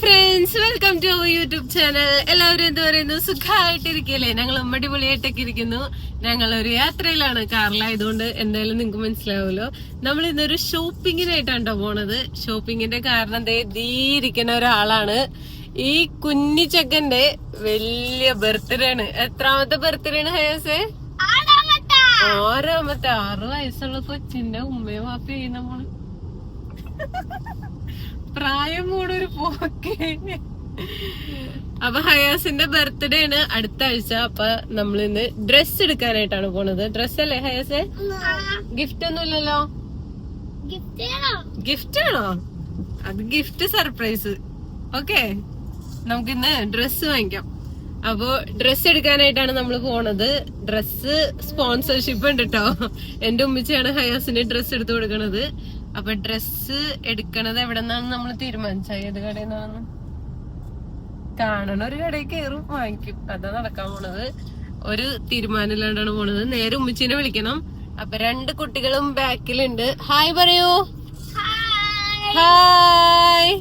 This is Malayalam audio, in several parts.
Friends, welcome to our YouTube channel. എല്ലാവരും എന്താ പറയുന്നു, സുഖമായിട്ടിരിക്കല്ലേ? ഞങ്ങൾ അടിപൊളിയായിട്ടൊക്കെ ഇരിക്കുന്നു. ഞങ്ങളൊരു യാത്രയിലാണ്, കാറിലായതുകൊണ്ട് എന്തായാലും നിങ്ങൾക്ക് മനസ്സിലാവുമല്ലോ. നമ്മൾ ഇന്നൊരു ഷോപ്പിങ്ങിനായിട്ടാണ് പോണത്. ഷോപ്പിങ്ങിന്റെ കാരണം ഇരിക്കുന്ന ഒരാളാണ്. ഈ കുഞ്ഞി ചെക്കന്റെ വലിയ ബർത്ത്ഡേ ആണ്. എത്രാമത്തെ ബർത്ത്ഡേ ആണ് ഹയാസേ? 6 വയസ്സുള്ള കൊച്ചിന്റെ ഉമ്മയും വാപ്പയും നമ്മള് പ്രായം കൂടൊരു പോക്കെ. അപ്പൊ ഹയാസിന്റെ ബർത്ത്ഡേ ആണ് അടുത്ത ആഴ്ച. അപ്പൊ നമ്മളിന്ന് ഡ്രസ് എടുക്കാനായിട്ടാണ് പോണത്. ഡ്രസ് അല്ലേ ഹയാസേ? ഗിഫ്റ്റ് ഒന്നുമില്ലല്ലോ. ഗിഫ്റ്റ് ആണോ? അത് ഗിഫ്റ്റ് സർപ്രൈസ്. ഓക്കെ, നമുക്കിന്ന് ഡ്രസ് വാങ്ങിക്കാം. അപ്പൊ ഡ്രസ് എടുക്കാനായിട്ടാണ് നമ്മൾ പോണത്. ഡ്രസ് സ്പോൺസർഷിപ്പ് ഉണ്ട് കേട്ടോ. എന്റെ ഉമ്മച്ചിയാണ് ഹയാസിന് ഡ്രസ് എടുത്തു കൊടുക്കണത്. അപ്പൊ ഡ്രസ് എടുക്കണത് എവിടെ നിന്നാണ് നമ്മൾ തീരുമാനിച്ച? ഏത് കടയിൽ നിന്നാണ്? കാണണ ഒരു കടയിൽ കയറും, വാങ്ങിക്കും. അതാ നടക്കാൻ പോണത്. ഒരു തീരുമാനമില്ലാണ്ടാണ് പോണത്. നേരെ ഉമ്മച്ചിനെ വിളിക്കണം. അപ്പൊ 2 കുട്ടികളും ബാക്കിലുണ്ട്. ഹായ് പറയൂ. ഹായ്.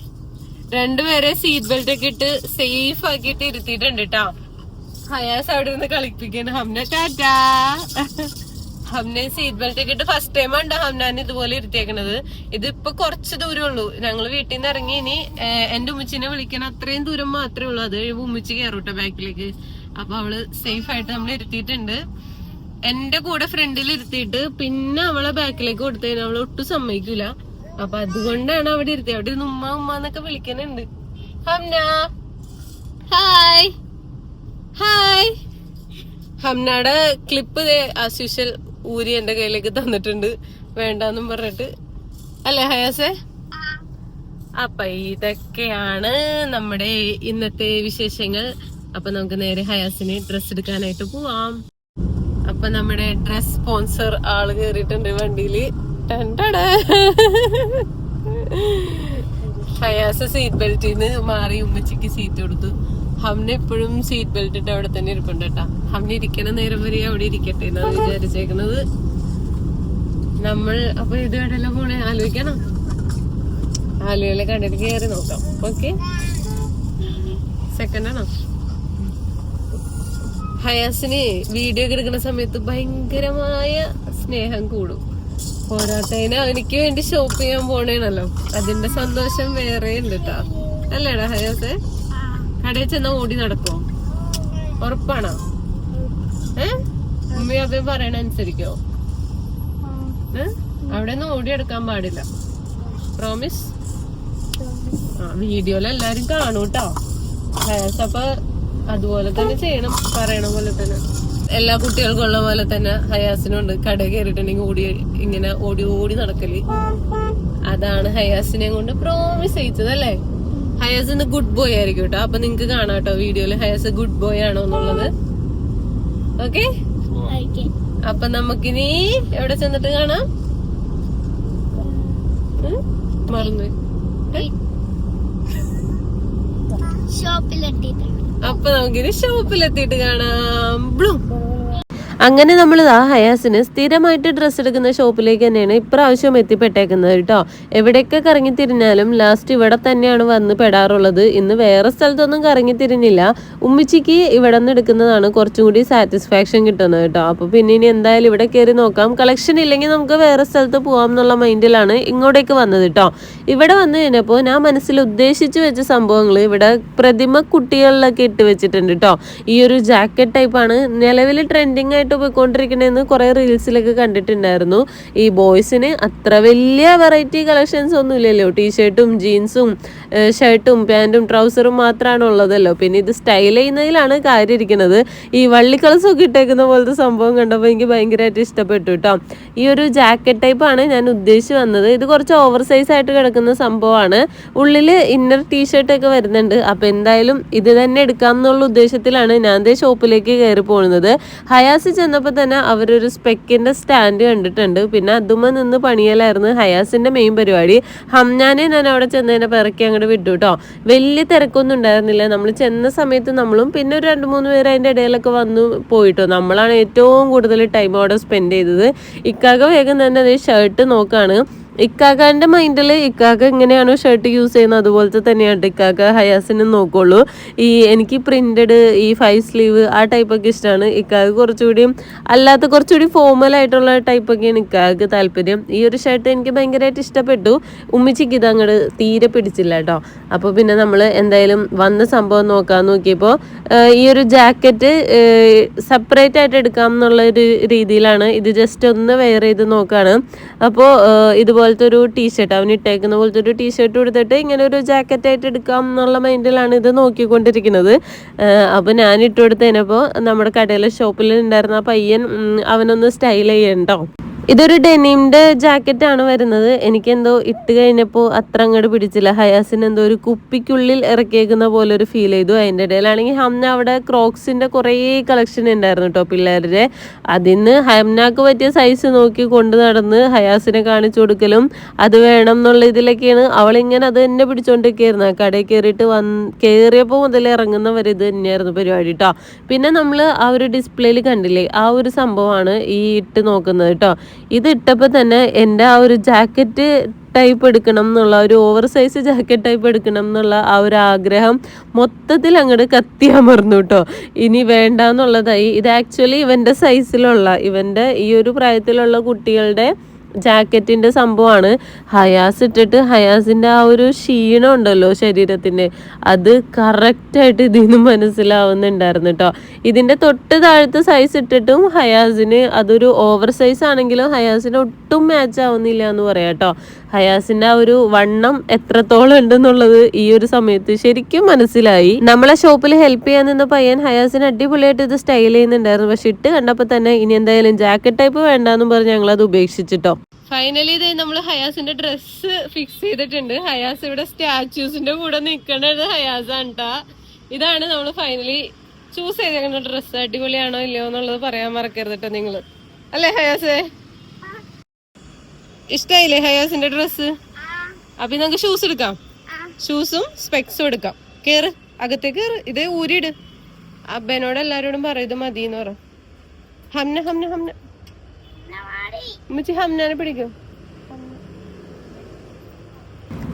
2 പേരെ സീറ്റ് ബെൽറ്റ് ഒക്കെ ഇട്ട് സേഫ് ആക്കിയിട്ട് ഇരുത്തിയിട്ടുണ്ട് കേട്ടോ. ഹയാസ് അവിടെ നിന്ന് കളിപ്പിക്കാണ്. ഹംന ടാറ്റാ. ഹംനെ സീറ്റ് ബെൽറ്റ് ഒക്കെ ഇട്ട് ഫസ്റ്റ് ടൈം ഉണ്ട് ഹംനാൻ ഇതുപോലെ ഇരുത്തിയേക്കണത്. ഇതിപ്പോ കുറച്ച് ദൂരമുള്ളൂ. ഞങ്ങള് വീട്ടിൽ നിന്ന് ഇറങ്ങി. ഇനി എന്റെ ഉമ്മച്ചിനെ വിളിക്കണം. അത്രയും ദൂരം മാത്രമേ ഉള്ളൂ. അത് ഉമ്മച്ചി കയറൂട്ടോ ബാക്കിലേക്ക്. അപ്പൊ അവള് സേഫ് ആയിട്ട് നമ്മൾ ഇരുത്തിയിട്ടുണ്ട്. എന്റെ കൂടെ ഫ്രണ്ടിൽ ഇരുത്തിയിട്ട് പിന്നെ അവളെ ബാക്കിലേക്ക് കൊടുത്തു കഴിഞ്ഞാൽ അവള് ഒട്ടും സമ്മതിക്കൂല. അപ്പൊ അതുകൊണ്ടാണ് അവിടെ ഇരുത്തി. അവിടെ ഇരുന്ന് ഉമ്മ ഉമ്മ എന്നൊക്കെ വിളിക്കുന്നുണ്ട്. ഹംന ഹായ്. ഹായ്. ഹംനയുടെ ക്ലിപ്പ് ആസ് യൂഷ്വൽ ഊരി എന്റെ കയ്യിലേക്ക് തന്നിട്ടുണ്ട്, വേണ്ടെന്നും പറഞ്ഞിട്ട്. അല്ലേ ഹയാസേ? അപ്പൊ ഇതൊക്കെയാണ് നമ്മുടെ ഇന്നത്തെ വിശേഷങ്ങൾ. അപ്പൊ നമുക്ക് നേരെ ഹയാസിന് ഡ്രസ് എടുക്കാനായിട്ട് പോവാം. അപ്പൊ നമ്മുടെ ഡ്രസ് സ്പോൺസർ ആള് കേറിയിട്ടുണ്ട് വണ്ടിയില്. ഹയാസ് സീറ്റ് ബെൽറ്റിന്ന് മാറി ഉമ്മച്ചിക്ക് സീറ്റ് കൊടുത്തു. ഹംന എപ്പോഴും സീറ്റ് ബെൽറ്റ് ഇട്ട് അവിടെ തന്നെ ഇരിപ്പുണ്ട് കേട്ടാ. ഹംന ഇരിക്കണ നേരം വരെ അവിടെ ഇരിക്കട്ടെ എന്നാണ് വിചാരിച്ചേക്കണത് നമ്മൾ. അപ്പൊ ഇത് കടയില പോണേ ആലോചിക്കണം. ആലുവയിലെ കടയിൽ കയറി നോക്കാം. ഓക്കെ, സെക്കൻഡ് ആണോ? ഹയാസിന് വീഡിയോ ഒക്കെ എടുക്കുന്ന സമയത്ത് ഭയങ്കരമായ സ്നേഹം കൂടും. പോരാട്ടതിന് അവനിക്ക് വേണ്ടി ഷോപ്പ് ചെയ്യാൻ പോണേണല്ലോ. അതിന്റെ സന്തോഷം വേറെ ഉണ്ട് കേട്ടാ. അല്ലേടാ ഹയാസേ? കടയിൽ ചെന്നാ ഓടി നടക്കോ? ഉറപ്പാണോ? ഉമ്മ അത് പറയണ അനുസരിക്കോ? അവിടെ ഒന്നും ഓടിയെടുക്കാൻ പാടില്ല. പ്രോമിസ്? വീഡിയോയിൽ എല്ലാരും കാണൂട്ടോ. അപ്പൊ അതുപോലെ തന്നെ ചെയ്യണം, പറയണ പോലെ തന്നെ. എല്ലാ കുട്ടികൾക്കും ഉള്ള പോലെ തന്നെ ഹയാസിനുണ്ട്. കടയിൽ കയറിയിട്ടുണ്ടെങ്കിൽ ഇങ്ങനെ ഓടി ഓടി നടക്കല്. അതാണ് ഹയാസിനെ കൊണ്ട് പ്രോമിസ് ചെയ്യിച്ചത് അല്ലേ? ഹയാസ് ഇന്ന് ഗുഡ് ബോയ് ആയിരിക്കും കേട്ടോ. അപ്പൊ നിങ്ങക്ക് കാണാട്ടോ വീഡിയോയില് ഹയാസ് ഗുഡ് ബോയ് ആണോ എന്നുള്ളത്. ഓക്കെ, അപ്പൊ നമുക്കിനി എവിടെ ചെന്നിട്ട് കാണാം? മറന്നു. അപ്പൊ നമുക്കിനി ഷോപ്പിലെത്തിയിട്ട് കാണാം. ബ്ലൂ. അങ്ങനെ നമ്മൾ ഹയാസിന് സ്ഥിരമായിട്ട് ഡ്രസ്സ് എടുക്കുന്ന ഷോപ്പിലേക്ക് തന്നെയാണ് ഇപ്രാവശ്യം എത്തിപ്പെട്ടേക്കുന്നത് കേട്ടോ. എവിടെയൊക്കെ കറങ്ങി തിരിഞ്ഞാലും ലാസ്റ്റ് ഇവിടെ തന്നെയാണ് വന്ന് പെടാറുള്ളത്. ഇന്ന് വേറെ സ്ഥലത്തൊന്നും കറങ്ങി തിരിഞ്ഞില്ല. ഉമ്മിച്ചിക്ക് ഇവിടെ നിന്ന് എടുക്കുന്നതാണ് കുറച്ചും കൂടി സാറ്റിസ്ഫാക്ഷൻ കിട്ടുന്നത് കേട്ടോ. അപ്പൊ പിന്നെ ഇനി എന്തായാലും ഇവിടെ കയറി നോക്കാം. കളക്ഷൻ ഇല്ലെങ്കിൽ നമുക്ക് വേറെ സ്ഥലത്ത് പോവാം എന്നുള്ള മൈൻഡിലാണ് ഇങ്ങോട്ടേക്ക് വന്നത് കേട്ടോ. ഇവിടെ വന്നു കഴിഞ്ഞപ്പോൾ ഞാൻ മനസ്സിൽ ഉദ്ദേശിച്ചു വെച്ച സംഭവങ്ങൾ ഇവിടെ പ്രതിമ കുട്ടികളിലൊക്കെ ഇട്ട് വെച്ചിട്ടുണ്ട് കേട്ടോ. ഈ ഒരു ജാക്കറ്റ് ടൈപ്പാണ് നിലവിൽ ട്രെൻഡിങ് ആയിട്ട് പോയിക്കൊണ്ടിരിക്കണെന്ന് കുറെ റീൽസിലൊക്കെ കണ്ടിട്ടുണ്ടായിരുന്നു. ഈ ബോയ്സിന് അത്ര വലിയ വെറൈറ്റി കളക്ഷൻസ് ഒന്നും ഇല്ലല്ലോ. ടീഷർട്ടും ജീൻസും ഷർട്ടും പാൻറ്റും ട്രൗസറും മാത്രമാണ് ഉള്ളതല്ലോ. പിന്നെ ഇത് സ്റ്റൈൽ ചെയ്യുന്നതിലാണ് കാര്യം ഇരിക്കുന്നത്. ഈ വള്ളിക്കളസൊക്കെ ഇട്ടേക്കുന്ന പോലത്തെ സംഭവം കണ്ടപ്പോൾ എനിക്ക് ഭയങ്കരമായിട്ട് ഇഷ്ടപ്പെട്ടു കേട്ടോ. ഈ ഒരു ജാക്കറ്റ് ടൈപ്പാണ് ഞാൻ ഉദ്ദേശിച്ച് വന്നത്. ഇത് കുറച്ച് ഓവർ സൈസ് ആയിട്ട് കിടക്കുന്ന സംഭവമാണ്. ഉള്ളിൽ ഇന്നർ ടീഷർട്ടൊക്കെ വരുന്നുണ്ട്. അപ്പോൾ എന്തായാലും ഇത് തന്നെ എടുക്കാം എന്നുള്ള ഉദ്ദേശത്തിലാണ് ഞാൻ ഷോപ്പിലേക്ക് കയറി പോകുന്നത്. ഹയാസ് ചെന്നപ്പോൾ തന്നെ അവരൊരു സ്പെക്കിന്റെ സ്റ്റാൻഡ് കണ്ടിട്ടുണ്ട്. പിന്നെ അതുമ്മ നിന്ന് പണിയലായിരുന്നു ഹയാസിന്റെ മെയിൻ പരിപാടി. ഹംനാനെ ഞാൻ അവിടെ ചെന്നതിനെ പിറക്കി അങ്ങോട്ട് വിട്ടു കേട്ടോ. വലിയ തിരക്കൊന്നും ഉണ്ടായിരുന്നില്ല. നമ്മൾ ചെന്ന സമയത്ത് നമ്മളും പിന്നെ ഒരു 2-3 പേര് അതിന്റെ ഇടയിലൊക്കെ വന്നു പോയിട്ടോ. നമ്മളാണ് ഏറ്റവും കൂടുതൽ ടൈം അവിടെ സ്പെൻഡ് ചെയ്തത്. ഇക്കാക്ക വേഗം തന്നെ അതേ ഷർട്ട് നോക്കാണ്. ഇക്കാക്കാന്റെ മൈൻഡിൽ ഇക്കാക്ക എങ്ങനെയാണോ ഷർട്ട് യൂസ് ചെയ്യുന്നത് അതുപോലത്തെ തന്നെയാണ് ഇക്കാക്ക ഹയാസിന് നോക്കുള്ളൂ. എനിക്ക് പ്രിന്റഡ് ഈ 5 സ്ലീവ് ആ ടൈപ്പൊക്കെ ഇഷ്ടമാണ്. ഇക്കാക്ക് കുറച്ചുകൂടി അല്ലാത്ത കുറച്ചുകൂടി ഫോമൽ ആയിട്ടുള്ള ടൈപ്പൊക്കെയാണ് ഇക്കാക്ക് താല്പര്യം. ഈ ഒരു ഷർട്ട് എനിക്ക് ഭയങ്കരമായിട്ട് ഇഷ്ടപ്പെട്ടു. ഉമ്മിച്ചിക്ക് ഇത് അങ്ങോട്ട് തീരെ പിടിച്ചില്ല കേട്ടോ. അപ്പോൾ പിന്നെ നമ്മൾ എന്തായാലും വന്ന സംഭവം നോക്കിയപ്പോൾ ഈ ഒരു ജാക്കറ്റ് സെപ്പറേറ്റ് ആയിട്ട് എടുക്കാം എന്നുള്ള ഒരു രീതിയിലാണ് ഇത്. ജസ്റ്റ് ഒന്ന് വെയർ ചെയ്ത് നോക്കുകയാണ്. അപ്പോൾ ഇതുപോലത്തെ ഒരു ടീഷർട്ട് അവൻ ഇട്ടേക്കുന്ന പോലത്തെ ഒരു ടീഷർട്ട് കൊടുത്തിട്ട് ഇങ്ങനെ ഒരു ജാക്കറ്റ് ആയിട്ട് എടുക്കാം എന്നുള്ള മൈൻഡിലാണ് ഇത് നോക്കിക്കൊണ്ടിരിക്കുന്നത്. അപ്പോൾ ഞാൻ ഇട്ട് കൊടുത്തതിനപ്പോൾ നമ്മുടെ കടയിലെ ഷോപ്പിൽ ഉണ്ടായിരുന്ന ആ പയ്യൻ അവനൊന്ന് സ്റ്റൈൽ ചെയ്യണ്ടോ. ഇതൊരു ഡെനിമിന്റെ ജാക്കറ്റാണ് വരുന്നത്. എനിക്കെന്തോ ഇട്ട് കഴിഞ്ഞപ്പോൾ അത്ര അങ്ങോട്ട് പിടിച്ചില്ല. ഹയാസിന് എന്തോ ഒരു കുപ്പിക്കുള്ളിൽ ഇറക്കിയേക്കുന്ന പോലെ ഒരു ഫീൽ ചെയ്തു. അതിൻ്റെ ഇടയിലാണെങ്കിൽ ഹംന അവിടെ ക്രോക്സിന്റെ കുറേ കളക്ഷൻ ഉണ്ടായിരുന്നു കേട്ടോ പിള്ളേരുടെ. അതിന്ന് ഹംനാക്ക് പറ്റിയ സൈസ് നോക്കി കൊണ്ട് നടന്ന് ഹയാസിനെ കാണിച്ചു കൊടുക്കലും അത് വേണം എന്നുള്ള ഇതിലൊക്കെയാണ്. അവളിങ്ങനെ അത് തന്നെ പിടിച്ചോണ്ടിരിക്കുകയായിരുന്നു. കടയിൽ കയറിയിട്ട് കയറിയപ്പോൾ മുതൽ ഇറങ്ങുന്നവരെ ഇത് തന്നെയായിരുന്നു പരിപാടി കേട്ടോ. പിന്നെ നമ്മൾ ആ ഒരു ഡിസ്പ്ലേയിൽ കണ്ടില്ലേ, ആ ഒരു സംഭവമാണ് ഈ ഇട്ട് നോക്കുന്നത് കേട്ടോ. ഇത് ഇട്ടപ്പോൾ തന്നെ എൻ്റെ ആ ഒരു ജാക്കറ്റ് ടൈപ്പ് എടുക്കണം എന്നുള്ള ഒരു ഓവർ സൈസ് ജാക്കറ്റ് ടൈപ്പ് എടുക്കണം എന്നുള്ള ആ ഒരു ആഗ്രഹം മൊത്തത്തിൽ അങ്ങോട്ട് കത്തിയമർന്നു കേട്ടോ. ഇനി വേണ്ട എന്നുള്ളതായി. ഇത് ആക്ച്വലി ഇവൻ്റെ സൈസിലുള്ള ഇവൻ്റെ ഈ ഒരു പ്രായത്തിലുള്ള കുട്ടികളുടെ ജാക്കറ്റിൻ്റെ സംഭവമാണ്. ഹയാസ് ഇട്ടിട്ട് ഹയാസിൻ്റെ ആ ഒരു ക്ഷീണം ഉണ്ടല്ലോ ശരീരത്തിൻ്റെ, അത് കറക്റ്റായിട്ട് ഇതിൽ നിന്ന് മനസ്സിലാവുന്നുണ്ടായിരുന്നു കേട്ടോ. ഇതിൻ്റെ തൊട്ട് താഴത്തെ സൈസ് ഇട്ടിട്ടും ഹയാസിന് അതൊരു ഓവർ സൈസ് ആണെങ്കിലും ഹയാസിന് ഒട്ടും മാച്ച് ആവുന്നില്ല എന്ന് പറയാം കേട്ടോ. ഹയാസിന്റെ ആ ഒരു വണ്ണം എത്രത്തോളം ഉണ്ടെന്നുള്ളത് ഈ ഒരു സമയത്ത് ശരിക്കും മനസ്സിലായി. നമ്മളെ ഷോപ്പിൽ ഹെൽപ്പ് ചെയ്യാൻ നിന്ന പയ്യൻ ഹയാസിന് അടിപൊളിയായിട്ട് ഇത് സ്റ്റൈൽ ചെയ്യുന്നുണ്ടായിരുന്നു. പക്ഷെ ഇട്ട് കണ്ടപ്പോൾ തന്നെ ഇനി എന്തായാലും ജാക്കറ്റ് ടൈപ്പ് വേണ്ടാന്നും പറഞ്ഞ് ഞങ്ങളത് ഉപേക്ഷിച്ചിട്ടോ. ഫൈനലി ഇത് നമ്മൾ ഹയാസിന്റെ ഡ്രസ്സ് ഫിക്സ് ചെയ്തിട്ടുണ്ട്. ഹയാസ് ഇവിടെ സ്റ്റാച്യൂസിന്റെ കൂടെ നിൽക്കേണ്ടത് ഹയാസാണ് ട്ടാ. ഇതാണ് നമ്മൾ ഫൈനലി ചൂസ് ചെയ്തേക്കുന്ന ഡ്രസ്സ്. അടിപൊളിയാണോ ഇല്ലയോ എന്നുള്ളത് പറയാൻ മറക്കരുത് കേട്ടോ നിങ്ങള്. അല്ലേ ഹയാസേ? ഇഷ്ടായില്ലേ ഹയാസിന്റെ ഡ്രസ്സ്? അപ്പൊ നമുക്ക് ഷൂസ് എടുക്കാം. ഷൂസും സ്പെക്സും എടുക്കാം. കേറ്, അകത്തേക്ക് കേറ്. ഇത് ഊരിയിട്. അബ്ബനോട് എല്ലാരോടും പറയും ഇത് മതിന്ന് പറ. ഹംന ഹംന ഹംന ഉമ്മച്ചി ഹംനാനെ പിടിക്കും.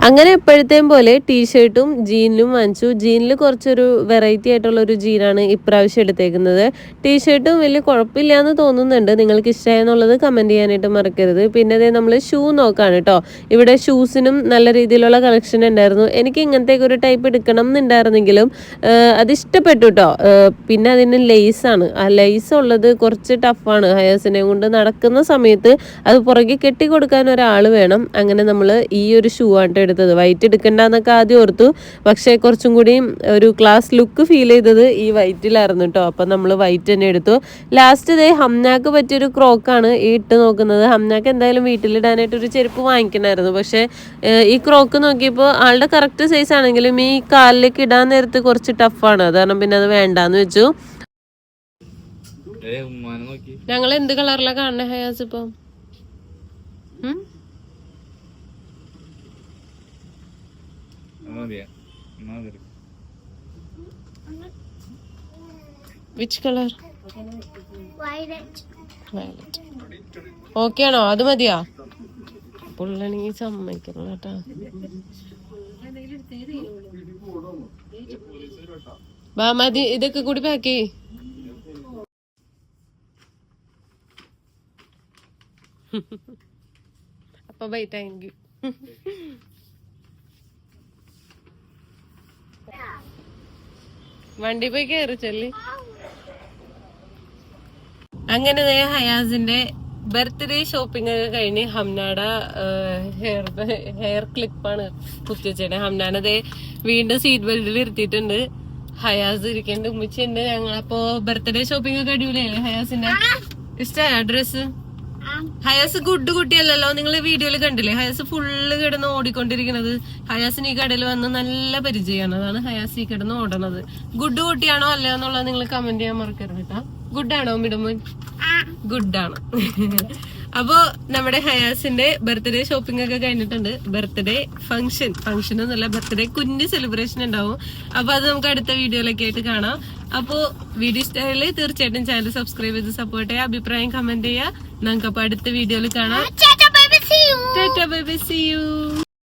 അങ്ങനെ എപ്പോഴത്തെയും പോലെ ടീഷർട്ടും ജീനിലും വാങ്ങിച്ചു. ജീനിൽ കുറച്ചൊരു വെറൈറ്റി ആയിട്ടുള്ള ഒരു ജീനാണ് ഇപ്രാവശ്യം എടുത്തേക്കുന്നത്. ടീഷർട്ടും വലിയ കുഴപ്പമില്ല എന്ന് തോന്നുന്നുണ്ട്. നിങ്ങൾക്ക് ഇഷ്ടമായെന്നുള്ളത് കമൻറ്റ് ചെയ്യാനായിട്ട് മറക്കരുത്. പിന്നെ അതേ നമ്മൾ ഷൂ നോക്കാണ് കേട്ടോ. ഇവിടെ ഷൂസിനും നല്ല രീതിയിലുള്ള കളക്ഷൻ ഉണ്ടായിരുന്നു. എനിക്ക് ഇങ്ങനത്തേക്ക് ഒരു ടൈപ്പ് എടുക്കണം എന്നുണ്ടായിരുന്നെങ്കിലും അത് ഇഷ്ടപ്പെട്ടു കേട്ടോ. പിന്നെ അതിന് ലേസാണ്. ആ ലേസ് ഉള്ളത് കുറച്ച് ടഫാണ്. ഹയാസിനെ കൊണ്ട് നടക്കുന്ന സമയത്ത് അത് പുറകെ കെട്ടി കൊടുക്കാൻ ഒരാൾ വേണം. അങ്ങനെ നമ്മൾ ഈ ഒരു ഷൂ ആണ് എടുത്തത്. വൈറ്റ് എടുക്കണ്ടെന്നൊക്കെ ആദ്യം ഓർത്തു. പക്ഷേ കുറച്ചും കൂടി ഒരു ക്ലാസ് ലുക്ക് ഫീൽ ചെയ്തത് ഈ വൈറ്റിലായിരുന്നു കേട്ടോ. അപ്പം നമ്മൾ വൈറ്റ് തന്നെ എടുത്തു. ലാസ്റ്റ് ഇതേ ഹംനാക്ക് പറ്റിയൊരു ക്രോക്കാണ് ഈ ഇട്ട് നോക്കുന്നത്. ഹംനാക്ക് എന്തായാലും വീട്ടിലിടാനായിട്ട് ഒരു ചെരുപ്പ് വാങ്ങിക്കണമായിരുന്നു. പക്ഷേ ഈ ക്രോക്ക് നോക്കിയപ്പോൾ ആളുടെ കറക്റ്റ് സൈസ് ആണെങ്കിലും ഈ കാലിലേക്ക് ഇടാൻ നേരത്ത് കുറച്ച് ടഫാണ്. അതാണ് പിന്നെ അത് വേണ്ടാന്ന് വെച്ചു. ഞങ്ങൾ എന്ത് കളറിലാണ് കാണണേ ഹയാസ് ഇപ്പം? Which color? Violet. ഓക്കെ ആണോ? അത് മതിയാ? പുള്ളണെങ്കിൽ സമ്മതിക്കണം കേട്ടാ. ബാ മതി, ഇതൊക്കെ കൂടി പാക്ക് ചെയ്യ്. അപ്പൊ ബൈ, താങ്ക് യു. വണ്ടി പോയി കയറി ചെല്ലി. അങ്ങനെ ഹയാസിന്റെ ബർത്ത്ഡേ ഷോപ്പിംഗ് ഒക്കെ കഴിഞ്ഞ് ഹംനാടെ ഹെയർ ക്ലിപ്പാണ് കുത്തിവെച്ചേ. ഹംനാനതേ വീണ്ടും സീറ്റ് ബെൽറ്റിൽ ഇരുത്തിയിട്ടുണ്ട്. ഹയാസ് ഇരിക്കേണ്ട ഉമ്മിച്ചുണ്ട്. ഞങ്ങളപ്പോ ബർത്ത്ഡേ ഷോപ്പിംഗ് ഒക്കെ അടിപൊളിയല്ലേ ഹയാസിന്റെ? ഇഷ്ടമായ ഡ്രസ്സ്? ഹയാസ് ഗുഡ് കുട്ടിയല്ലല്ലോ, നിങ്ങൾ വീഡിയോയിൽ കണ്ടില്ലേ? ഹയാസ് ഫുള്ള് കിടന്ന് ഓടിക്കൊണ്ടിരിക്കുന്നത്. ഹയാസിന് ഈ കടയിൽ വന്ന് നല്ല പരിചയമാണ്. അതാണ് ഹയാസ് ഈ കിടന്ന് ഓടണത്. ഗുഡ് കുട്ടിയാണോ അല്ലയോ എന്നുള്ളത് നിങ്ങൾ കമന്റ് ചെയ്യാൻ മറക്കരുത് കേട്ടോ. ഗുഡാണോ മിടുമോൻ? ഗുഡാണ്. അപ്പോ നമ്മുടെ ഹയാസിന്റെ ബർത്ത്ഡേ ഷോപ്പിംഗ് ഒക്കെ കഴിഞ്ഞിട്ടുണ്ട്. ബർത്ത്ഡേ ഫംഗ്ഷൻ എന്നല്ല, ബർത്ത്ഡേ കുഞ്ഞ് സെലിബ്രേഷൻ ഉണ്ടാവും. അപ്പൊ അത് നമുക്ക് അടുത്ത വീഡിയോയിലൊക്കെ ആയിട്ട് കാണാം. അപ്പോ വീഡിയോ ഇഷ്ടമായാല് തീർച്ചയായിട്ടും ചാനൽ സബ്സ്ക്രൈബ് ചെയ്ത് സപ്പോർട്ട് ചെയ്യുക. അഭിപ്രായം കമന്റ് ചെയ്യുക. നമുക്ക് അപ്പൊ അടുത്ത വീഡിയോയിൽ കാണാം. Tata bye bye, see U.